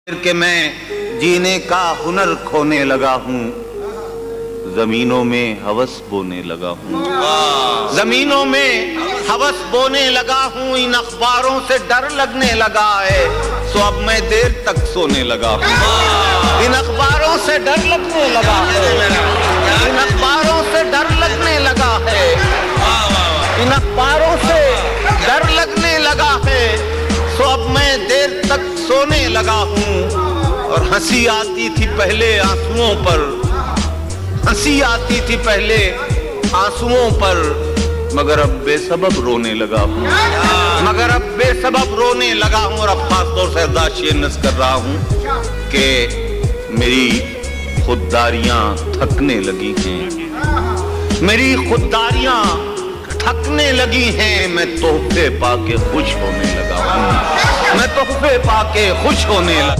کہ میں جینے کا ہنر کھونے لگا ہوں، زمینوں میں ہوس بونے لگا ہوں، زمینوں میں ہوس بونے لگا ہوں، ان اخباروں سے ڈر لگنے لگا ہے سو اب میں دیر تک سونے لگا ہوں، ان اخباروں سے ڈر لگنے لگا ہے، ان اخباروں سے ڈر لگنے لگا ہے، ان اخباروں سے ڈر لگنے لگا ہے سو اب میں دیر تک سونے لگا ہوں، اور ہنسی آتی تھی پہلے آنسوؤں پر، ہنسی آتی تھی پہلے آنسوؤں پر، مگر اب بے سبب رونے لگا ہوں، مگر اب بے سبب رونے لگا ہوں، اور اب خاص طور سے ارداز یہ نذر کر رہا ہوں کہ میری خودداریاں تھکنے لگی ہیں، میری خودداریاں تھکنے لگی ہیں، میں تحفے پا کے خوش ہونے لگا ہوں، میں تحفے پا کے خوش ہونے لگا